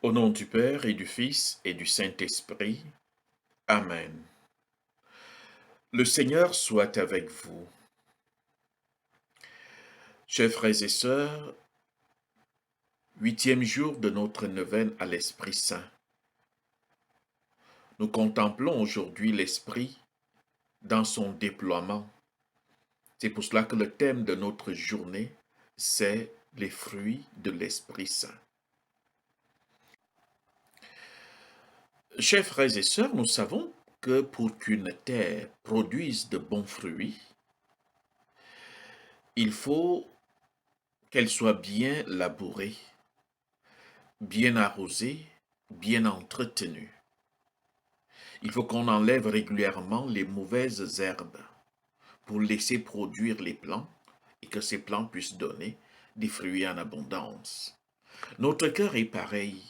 Au nom du Père et du Fils et du Saint-Esprit. Amen. Le Seigneur soit avec vous. Chers frères et sœurs, 8e jour de notre neuvaine à l'Esprit Saint. Nous contemplons aujourd'hui l'Esprit dans son déploiement. C'est pour cela que le thème de notre journée, c'est les fruits de l'Esprit Saint. Chers frères et sœurs, nous savons que pour qu'une terre produise de bons fruits, il faut qu'elle soit bien labourée, bien arrosée, bien entretenue. Il faut qu'on enlève régulièrement les mauvaises herbes pour laisser produire les plants et que ces plants puissent donner des fruits en abondance. Notre cœur est pareil.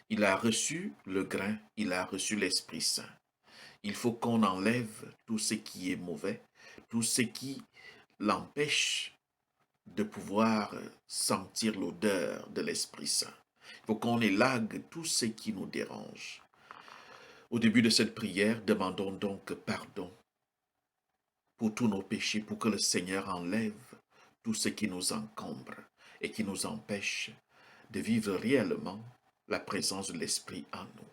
Il a reçu le grain, il a reçu l'Esprit Saint. Il faut qu'on enlève tout ce qui est mauvais, tout ce qui l'empêche de pouvoir sentir l'odeur de l'Esprit Saint. Il faut qu'on élague tout ce qui nous dérange. Au début de cette prière, demandons donc pardon pour tous nos péchés, pour que le Seigneur enlève tout ce qui nous encombre et qui nous empêche de vivre réellement la présence de l'Esprit en nous.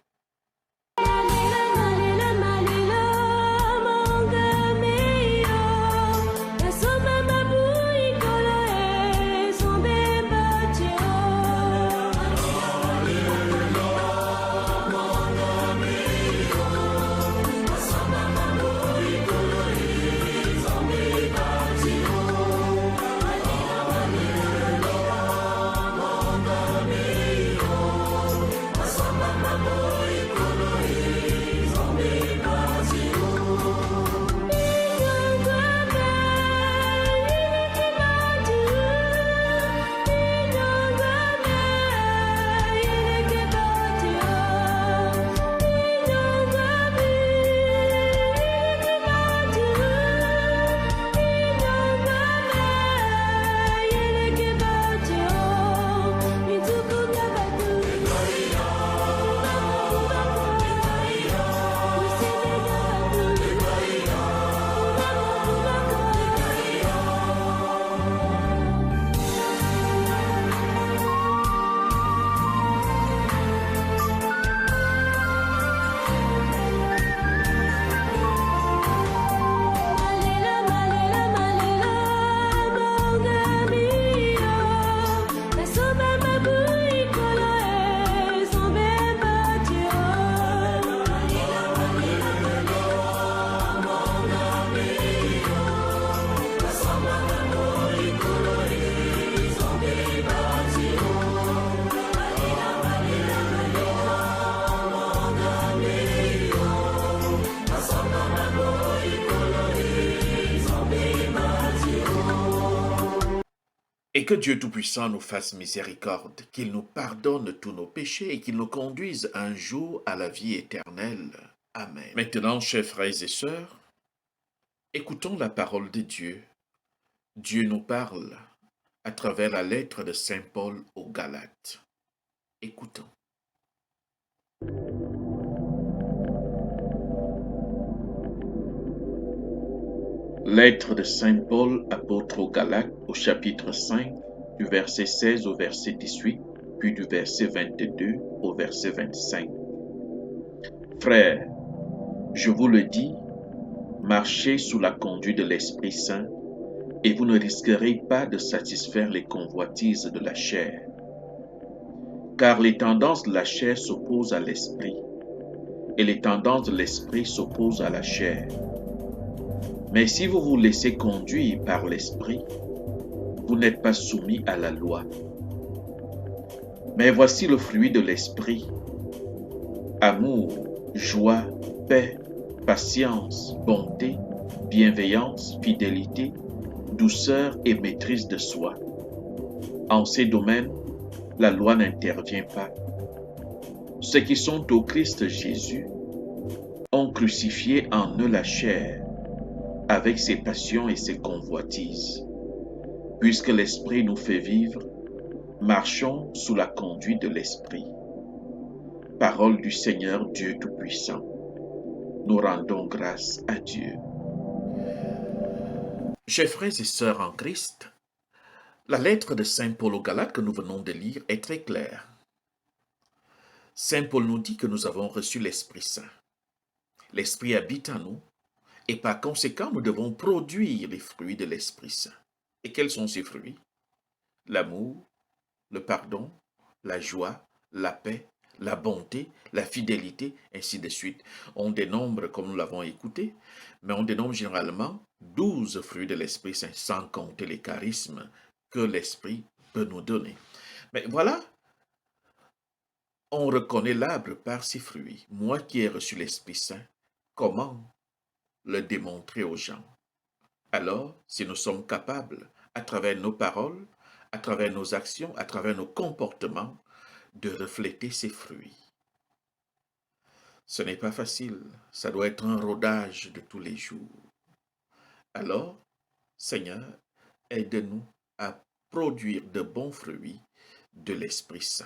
Et que Dieu Tout-Puissant nous fasse miséricorde, qu'il nous pardonne tous nos péchés et qu'il nous conduise un jour à la vie éternelle. Amen. Maintenant, chers frères et sœurs, écoutons la parole de Dieu. Dieu nous parle à travers la lettre de Saint Paul aux Galates. Écoutons. Lettre de Saint Paul, apôtre aux Galates, au chapitre 5, du verset 16 au verset 18, puis du verset 22 au verset 25. Frères, je vous le dis, marchez sous la conduite de l'Esprit Saint, et vous ne risquerez pas de satisfaire les convoitises de la chair. Car les tendances de la chair s'opposent à l'Esprit, et les tendances de l'Esprit s'opposent à la chair. Mais si vous vous laissez conduire par l'Esprit, vous n'êtes pas soumis à la loi. Mais voici le fruit de l'Esprit: amour, joie, paix, patience, bonté, bienveillance, fidélité, douceur et maîtrise de soi. En ces domaines, la loi n'intervient pas. Ceux qui sont au Christ Jésus ont crucifié en eux la chair avec ses passions et ses convoitises. Puisque l'Esprit nous fait vivre, marchons sous la conduite de l'Esprit. Parole du Seigneur Dieu Tout-Puissant. Nous rendons grâce à Dieu. Chers frères et sœurs en Christ, la lettre de Saint Paul aux Galates que nous venons de lire est très claire. Saint Paul nous dit que nous avons reçu l'Esprit Saint. L'Esprit habite en nous et par conséquent, nous devons produire les fruits de l'Esprit Saint. Et quels sont ces fruits? L'amour, le pardon, la joie, la paix, la bonté, la fidélité, ainsi de suite. On dénombre, comme nous l'avons écouté, mais on dénombre généralement 12 fruits de l'Esprit Saint, sans compter les charismes que l'Esprit peut nous donner. Mais voilà, on reconnaît l'arbre par ses fruits. Moi qui ai reçu l'Esprit Saint, comment le démontrer aux gens? Alors, si nous sommes capables, à travers nos paroles, à travers nos actions, à travers nos comportements, de refléter ces fruits. Ce n'est pas facile, ça doit être un rodage de tous les jours. Alors, Seigneur, aide-nous à produire de bons fruits de l'Esprit Saint.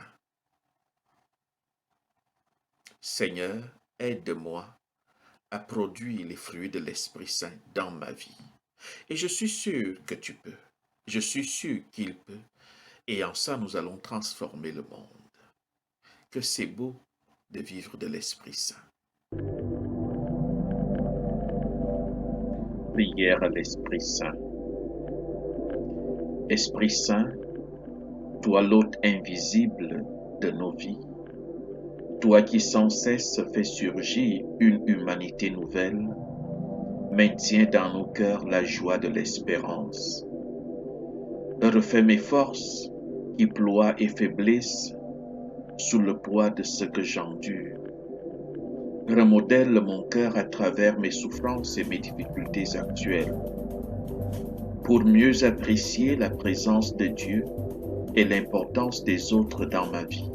Seigneur, aide-moi à produire les fruits de l'Esprit Saint dans ma vie. Et je suis sûr que tu peux. Je suis sûr qu'il peut. Et en ça, nous allons transformer le monde. Que c'est beau de vivre de l'Esprit Saint. Prière à l'Esprit Saint. Esprit Saint, toi l'hôte invisible de nos vies, toi qui sans cesse fais surgir une humanité nouvelle, maintiens dans nos cœurs la joie de l'espérance. Refais mes forces qui ploient et faiblissent sous le poids de ce que j'endure. Remodèle mon cœur à travers mes souffrances et mes difficultés actuelles, pour mieux apprécier la présence de Dieu et l'importance des autres dans ma vie.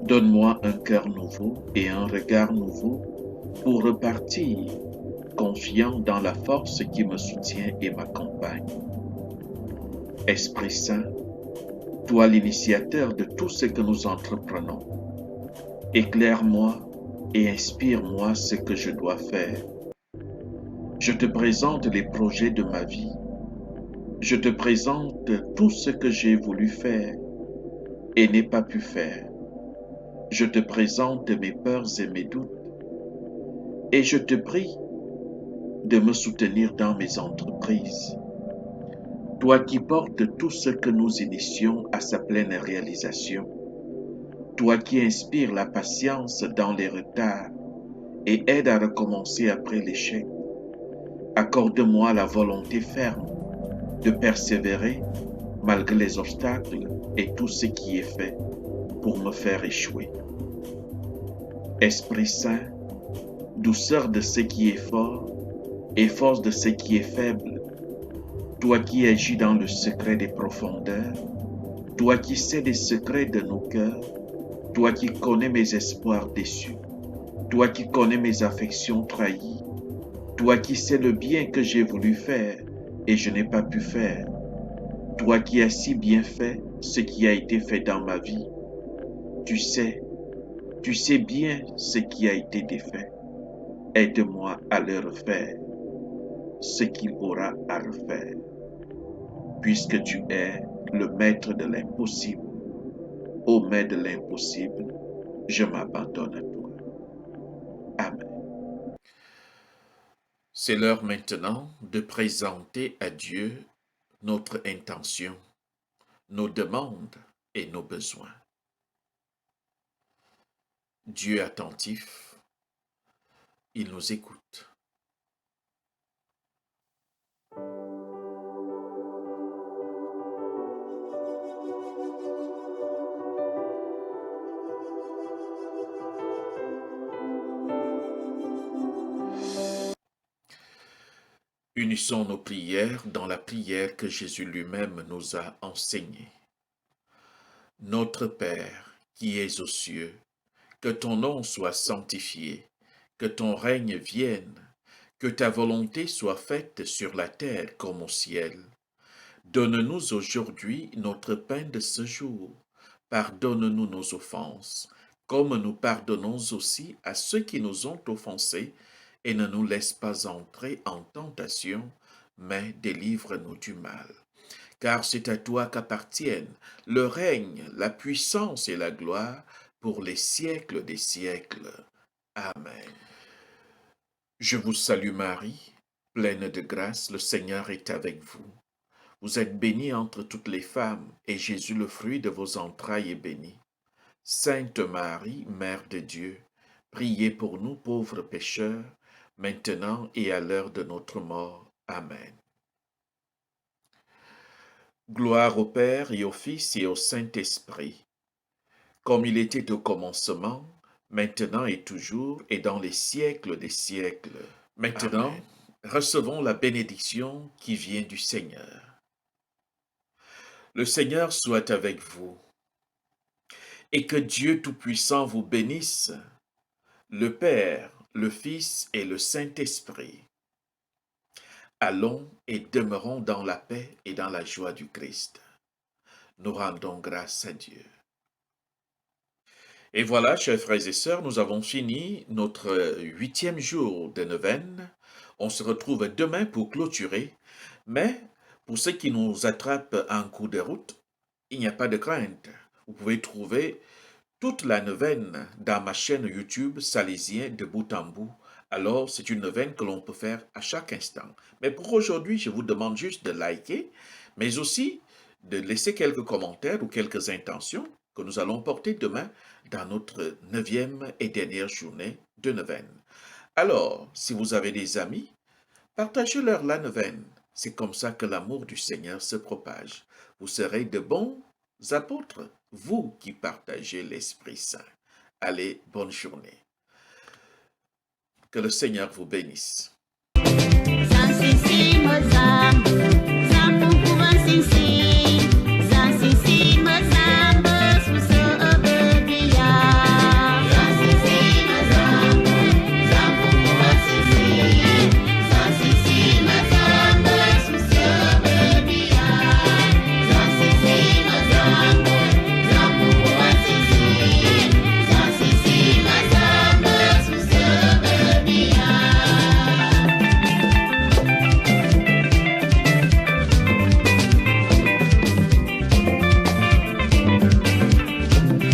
Donne-moi un cœur nouveau et un regard nouveau pour repartir, confiant dans la force qui me soutient et m'accompagne. Esprit Saint, toi l'initiateur de tout ce que nous entreprenons, éclaire-moi et inspire-moi ce que je dois faire. Je te présente les projets de ma vie. Je te présente tout ce que j'ai voulu faire et n'ai pas pu faire. Je te présente mes peurs et mes doutes. Et je te prie de me soutenir dans mes entreprises. Toi qui portes tout ce que nous initions à sa pleine réalisation. Toi qui inspires la patience dans les retards et aide à recommencer après l'échec. Accorde-moi la volonté ferme de persévérer malgré les obstacles et tout ce qui est fait pour me faire échouer. Esprit Saint, douceur de ce qui est fort et force de ce qui est faible, toi qui agis dans le secret des profondeurs, toi qui sais les secrets de nos cœurs, toi qui connais mes espoirs déçus, toi qui connais mes affections trahies, toi qui sais le bien que j'ai voulu faire et je n'ai pas pu faire, toi qui as si bien fait ce qui a été fait dans ma vie, tu sais bien ce qui a été défait. Aide-moi à le refaire, ce qu'il aura à refaire. Puisque tu es le maître de l'impossible, ô maître de l'impossible, je m'abandonne à toi. Amen. C'est l'heure maintenant de présenter à Dieu notre intention, nos demandes et nos besoins. Dieu attentif, il nous écoute. Unissons nos prières dans la prière que Jésus lui-même nous a enseignée. Notre Père, qui es aux cieux, que ton nom soit sanctifié, que ton règne vienne, que ta volonté soit faite sur la terre comme au ciel. Donne-nous aujourd'hui notre pain de ce jour. Pardonne-nous nos offenses, comme nous pardonnons aussi à ceux qui nous ont offensés, et ne nous laisse pas entrer en tentation, mais délivre-nous du mal. Car c'est à toi qu'appartiennent le règne, la puissance et la gloire pour les siècles des siècles. Amen. Je vous salue Marie, pleine de grâce, le Seigneur est avec vous. Vous êtes bénie entre toutes les femmes, et Jésus, le fruit de vos entrailles, est béni. Sainte Marie, Mère de Dieu, priez pour nous pauvres pécheurs, maintenant et à l'heure de notre mort. Amen. Gloire au Père et au Fils et au Saint-Esprit, comme il était au commencement, maintenant et toujours, et dans les siècles des siècles. Maintenant, Amen. Recevons la bénédiction qui vient du Seigneur. Le Seigneur soit avec vous, et que Dieu Tout-Puissant vous bénisse, le Père, le Fils et le Saint-Esprit. Allons et demeurons dans la paix et dans la joie du Christ. Nous rendons grâce à Dieu. Et voilà, chers frères et sœurs, nous avons fini notre 8e jour de neuvaine. On se retrouve demain pour clôturer, mais pour ceux qui nous attrapent en cours de route, il n'y a pas de crainte. Vous pouvez trouver toute la neuvaine dans ma chaîne YouTube Salésien de bout en bout. Alors, c'est une neuvaine que l'on peut faire à chaque instant. Mais pour aujourd'hui, je vous demande juste de liker, mais aussi de laisser quelques commentaires ou quelques intentions que nous allons porter demain dans notre 9e et dernière journée de neuvaine. Alors, si vous avez des amis, partagez-leur la neuvaine. C'est comme ça que l'amour du Seigneur se propage. Vous serez de bons apôtres, vous qui partagez l'Esprit Saint. Allez, bonne journée. Que le Seigneur vous bénisse.